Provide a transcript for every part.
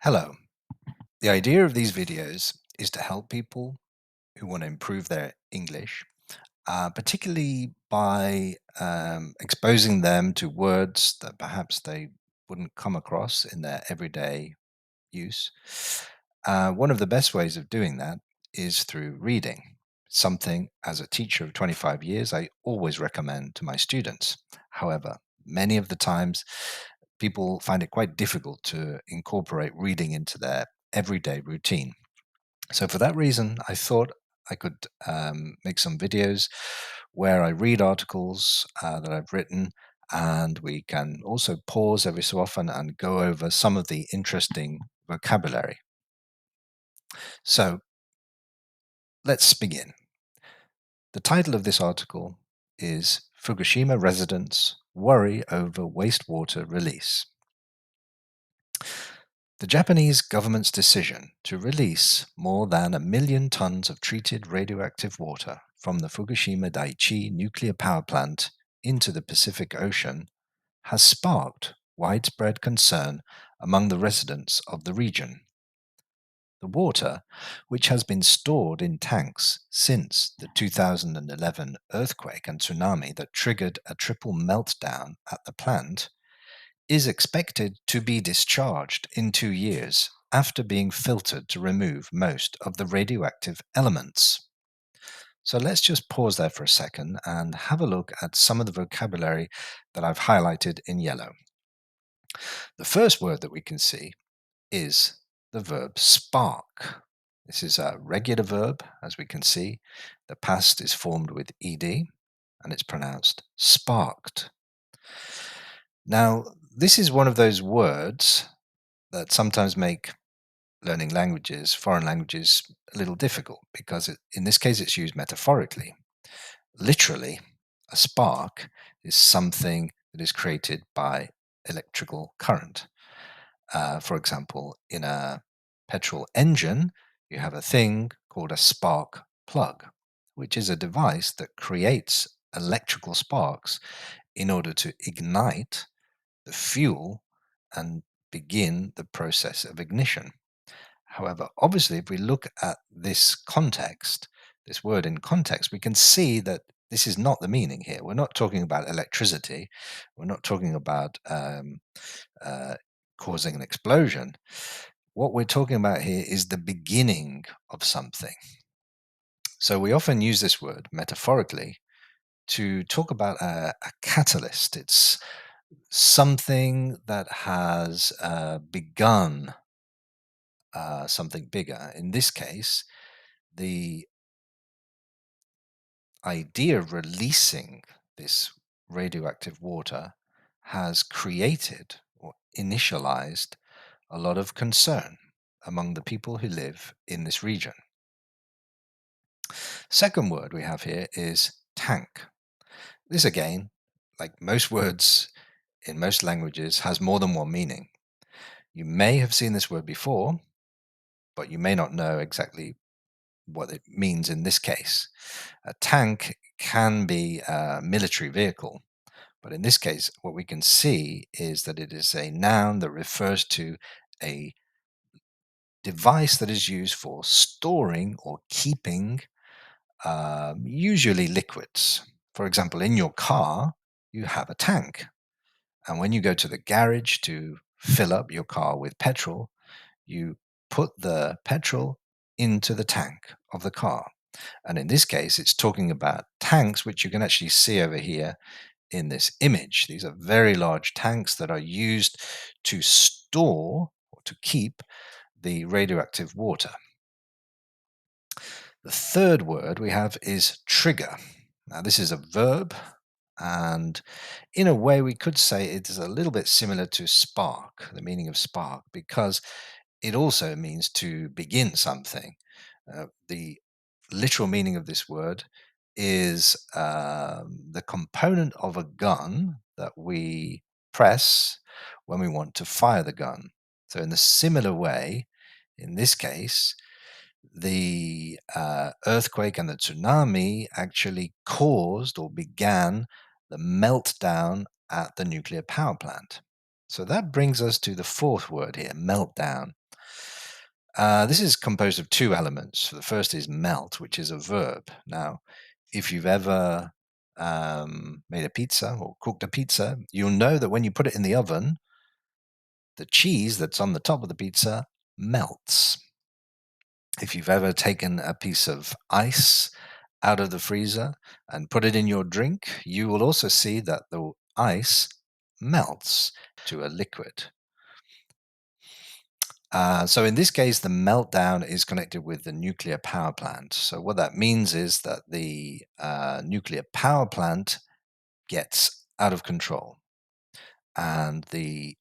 Hello. The idea of these videos is to help people who want to improve their English, particularly by exposing them to words that perhaps they wouldn't come across in their everyday use. One of the best ways of doing that is through reading, something as a teacher of 25 years I always recommend to my students. However, many of the times people find it quite difficult to incorporate reading into their everyday routine. So, for that reason, I thought I could make some videos where I read articles that I've written, and we can also pause every so often and go over some of the interesting vocabulary. So, let's begin. The title of this article is Fukushima Residents Worry Over Wastewater Release. The Japanese government's decision to release more than 1 million tons of treated radioactive water from the Fukushima Daiichi nuclear power plant into the Pacific Ocean has sparked widespread concern among the residents of the region. The water, which has been stored in tanks since the 2011 earthquake and tsunami that triggered a triple meltdown at the plant, is expected to be discharged in 2 years after being filtered to remove most of the radioactive elements. So let's just pause there for a second and have a look at some of the vocabulary that I've highlighted in yellow. The first word that we can see is the verb spark. This is a regular verb, as we can see. The past is formed with ed and it's pronounced sparked. Now, this is one of those words that sometimes make learning languages, foreign languages, a little difficult because in this case it's used metaphorically. Literally, a spark is something that is created by electrical current. For example, in a petrol engine, you have a thing called a spark plug, which is a device that creates electrical sparks in order to ignite the fuel and begin the process of ignition. However, obviously, if we look at this context, this word in context, we can see that this is not the meaning here. We're not talking about electricity. We're not talking about uh, causing an explosion. What we're talking about here is the beginning of something. So we often use this word metaphorically to talk about a catalyst. It's something that has begun something bigger. In this case, the idea of releasing this radioactive water has created or initialized a lot of concern among the people who live in this region. Second word we have here is tank. This again, like most words in most languages, has more than one meaning. You may have seen this word before, but you may not know exactly what it means in this case. A tank can be a military vehicle, but in this case, what we can see is that it is a noun that refers to a device that is used for storing or keeping usually liquids. For example, in your car, you have a tank. And when you go to the garage to fill up your car with petrol, you put the petrol into the tank of the car. And in this case, it's talking about tanks, which you can actually see over here in this image. These are very large tanks that are used to store or to keep the radioactive water. The third word we have is trigger. Now, this is a verb, and in a way, we could say it is a little bit similar to spark, the meaning of spark, because it also means to begin something. The literal meaning of this word is the component of a gun that we press when we want to fire the gun. So, in the similar way, in this case, the earthquake and the tsunami actually caused or began the meltdown at the nuclear power plant. So that brings us to the fourth word here, meltdown. This is composed of two elements. The first is melt, which is a verb. Now, if you've ever made a pizza or cooked a pizza, you'll know that when you put it in the oven, the cheese that's on the top of the pizza melts. If you've ever taken a piece of ice out of the freezer and put it in your drink, you will also see that the ice melts to a liquid. So in this case, the meltdown is connected with the nuclear power plant. So what that means is that the nuclear power plant gets out of control, and the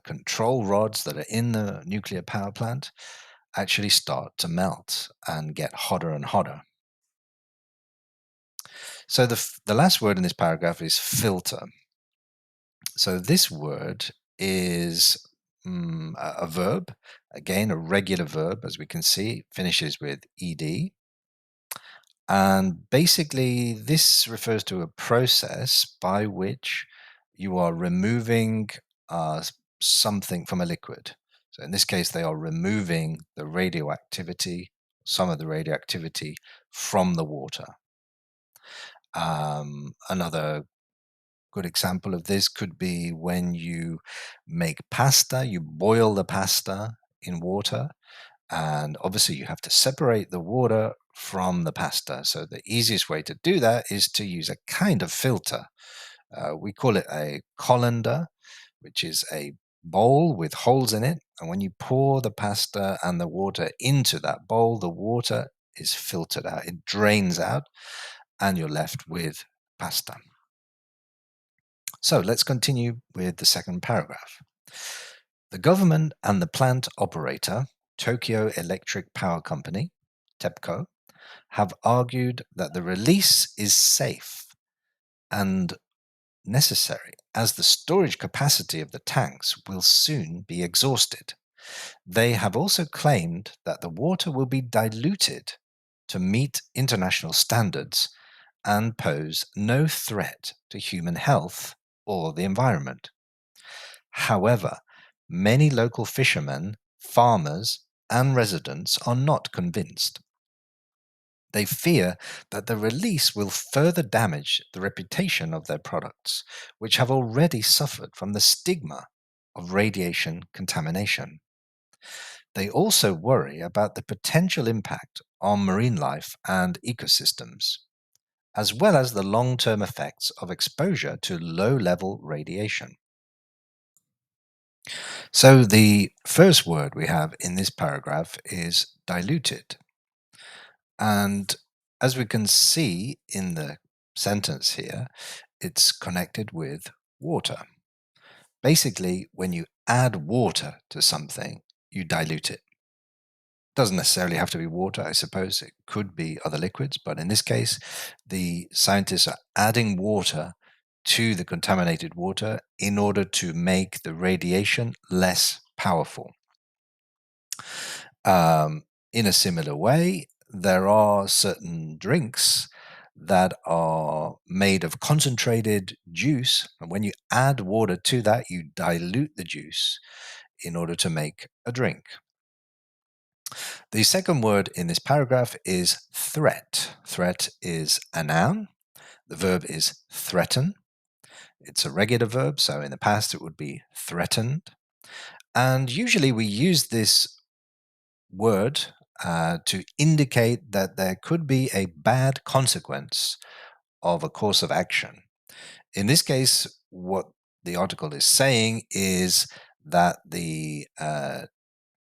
control rods that are in the nuclear power plant actually start to melt and get hotter and hotter. So the last word in this paragraph is filter. So this word is a verb, again, a regular verb, as we can see, finishes with ed. And basically, this refers to a process by which you are removing something from a liquid. So in this case, they are removing the radioactivity, some of the radioactivity from the water. Another good example of this could be when you make pasta, you boil the pasta in water, and obviously you have to separate the water from the pasta. So the easiest way to do that is to use a kind of filter. We call it a colander, which is a bowl with holes in it. And when you pour the pasta and the water into that bowl, the water is filtered out, it drains out, and you're left with pasta. So let's continue with the second paragraph. The government and the plant operator, Tokyo Electric Power Company, TEPCO, have argued that the release is safe and necessary as the storage capacity of the tanks will soon be exhausted. They have also claimed that the water will be diluted to meet international standards and pose no threat to human health or the environment. However, many local fishermen, farmers, and residents are not convinced. They fear that the release will further damage the reputation of their products, which have already suffered from the stigma of radiation contamination. They also worry about the potential impact on marine life and ecosystems, as well as the long-term effects of exposure to low-level radiation. So the first word we have in this paragraph is diluted. And as we can see in the sentence here, it's connected with water. Basically, when you add water to something, you dilute it. Doesn't necessarily have to be water, I suppose. It could be other liquids, but in this case, the scientists are adding water to the contaminated water in order to make the radiation less powerful. In a similar way, there are certain drinks that are made of concentrated juice, and when you add water to that, you dilute the juice in order to make a drink. The second word in this paragraph is threat. Threat is a noun. The verb is threaten. It's a regular verb, so in the past it would be threatened. And usually we use this word to indicate that there could be a bad consequence of a course of action. In this case, what the article is saying is that the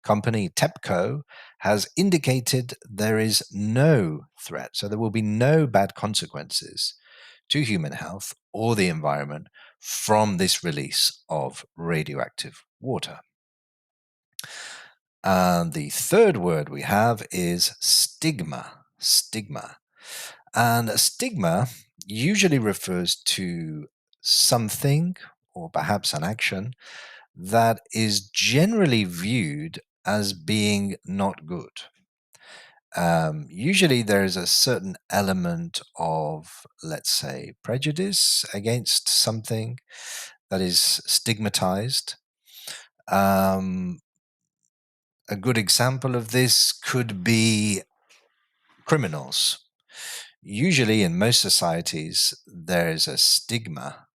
company TEPCO has indicated there is no threat, so there will be no bad consequences to human health or the environment from this release of radioactive water. And the third word we have is stigma. Stigma. And a stigma usually refers to something or perhaps an action that is generally viewed as being not good. Usually there is a certain element of, let's say, prejudice against something that is stigmatized. Um, A good example of this could be criminals. Usually, in most societies, there is a stigma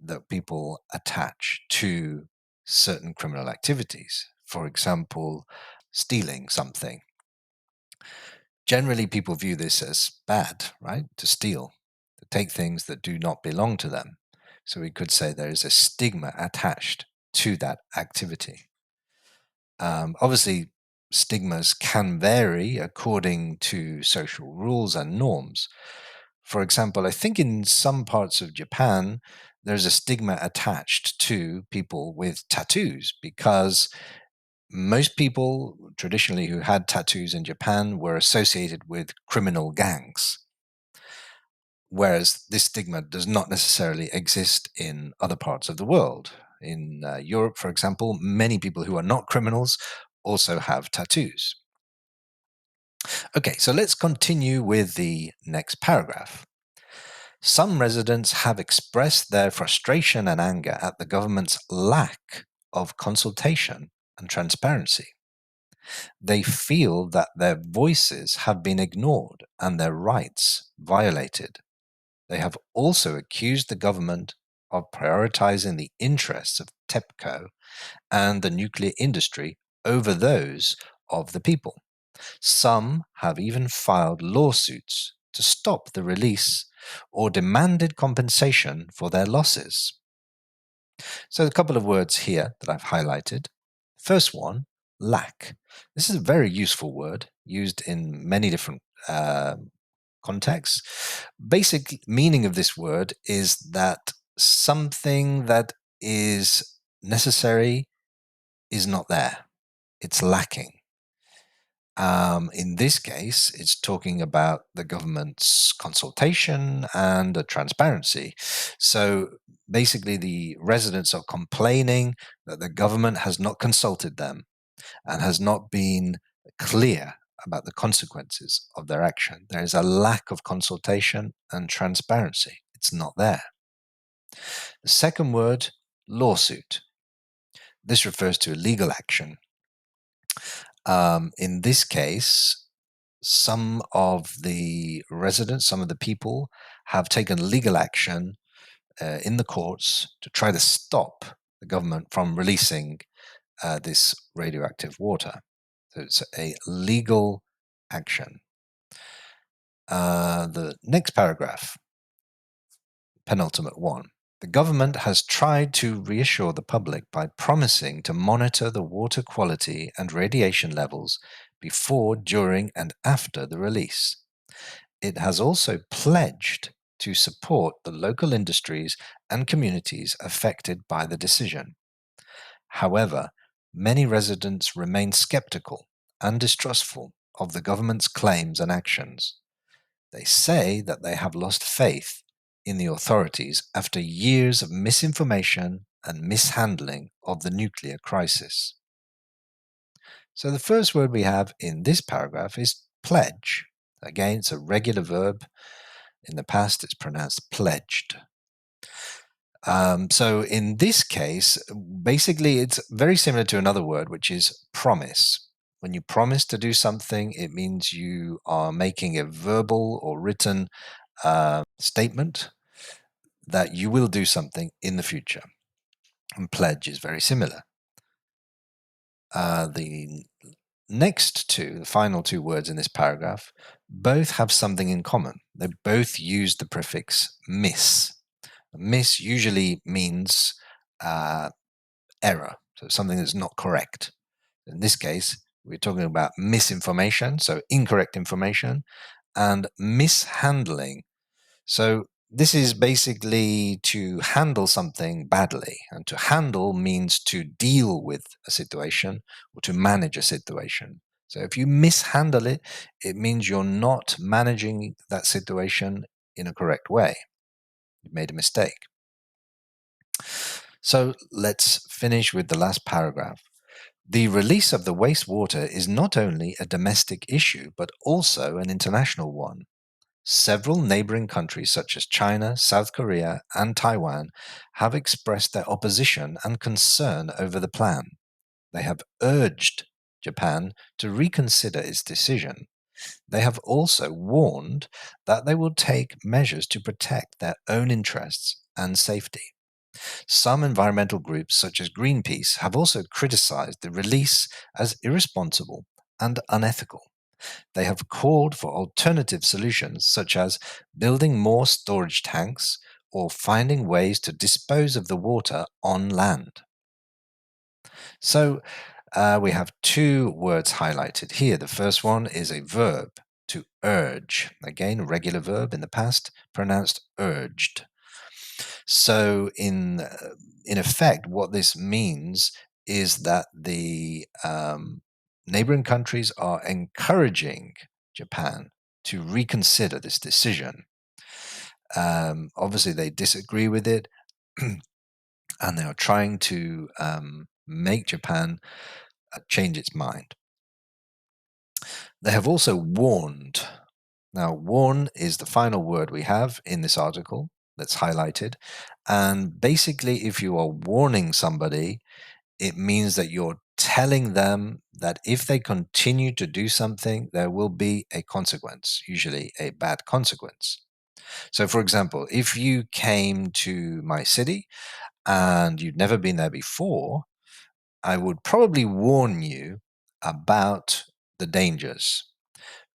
that people attach to certain criminal activities. For example, stealing something. Generally, people view this as bad, right? To steal, to take things that do not belong to them. So we could say there is a stigma attached to that activity. Obviously, stigmas can vary according to social rules and norms. For example, I think in some parts of Japan, there's a stigma attached to people with tattoos because most people traditionally who had tattoos in Japan were associated with criminal gangs, whereas this stigma does not necessarily exist in other parts of the world. In Europe, for example, many people who are not criminals also have tattoos. Okay, so let's continue with the next paragraph. Some residents have expressed their frustration and anger at the government's lack of consultation and transparency. They feel that their voices have been ignored and their rights violated. They have also accused the government of prioritizing the interests of TEPCO and the nuclear industry over those of the people. Some have even filed lawsuits to stop the release or demanded compensation for their losses. So, a couple of words here that I've highlighted. First one, lack. This is a very useful word used in many different contexts. Basic meaning of this word is that something that is necessary is not there, it's lacking. In this case, it's talking about the government's consultation and the transparency. So basically, the residents are complaining that the government has not consulted them and has not been clear about the consequences of their action. There is a lack of consultation and transparency. It's not there. The second word, lawsuit. This refers to a legal action. In this case, some of the residents, some of the people have taken legal action in the courts to try to stop the government from releasing this radioactive water. So it's a legal action. The next paragraph, penultimate one. The government has tried to reassure the public by promising to monitor the water quality and radiation levels before, during, and after the release. It has also pledged to support the local industries and communities affected by the decision. However, many residents remain skeptical and distrustful of the government's claims and actions. They say that they have lost faith in the authorities after years of misinformation and mishandling of the nuclear crisis. So the first word we have in this paragraph is pledge. Again, it's a regular verb. In the past, it's pronounced pledged. So in this case, basically, it's very similar to another word, which is promise. When you promise to do something, it means you are making a verbal or written statement that you will do something in the future. And pledge is very similar. The next two, the final two words in this paragraph, both have something in common. They both use the prefix miss. Miss usually means error, so something that's not correct. In this case, we're talking about misinformation, so incorrect information, and mishandling. So this is basically to handle something badly, and to handle means to deal with a situation or to manage a situation. So if you mishandle it, it means you're not managing that situation in a correct way. You've made a mistake. So let's finish with the last paragraph. The release of the wastewater is not only a domestic issue, but also an international one. Several neighboring countries such as China, South Korea, and Taiwan have expressed their opposition and concern over the plan. They have urged Japan to reconsider its decision. They have also warned that they will take measures to protect their own interests and safety. Some environmental groups, such as Greenpeace, have also criticized the release as irresponsible and unethical. They have called for alternative solutions, such as building more storage tanks or finding ways to dispose of the water on land. So we have two words highlighted here. The first one is a verb, to urge. Again, regular verb in the past, pronounced urged. So in effect, what this means is that the neighboring countries are encouraging Japan to reconsider this decision. Obviously, they disagree with it, and they are trying to make Japan change its mind. They have also warned. Now, warn is the final word we have in this article that's highlighted. And basically, if you are warning somebody, it means that you're telling them that if they continue to do something, there will be a consequence, usually a bad consequence. So, for example, if you came to my city and you'd never been there before, I would probably warn you about the dangers.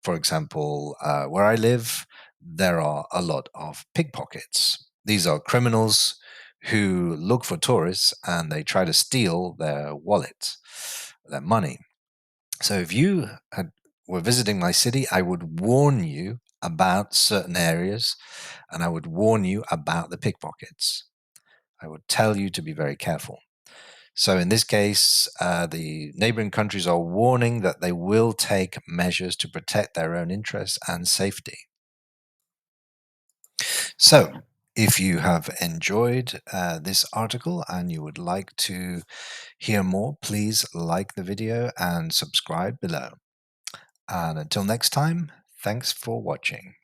For example, where I live, there are a lot of pickpockets. These are criminals who look for tourists and they try to steal their wallets, their money. So if you were visiting my city, I would warn you about certain areas and I would warn you about the pickpockets. I would tell you to be very careful. So in this case, the neighboring countries are warning that they will take measures to protect their own interests and safety. So if you have enjoyed this article and you would like to hear more, please like the video and subscribe below. And until next time, thanks for watching.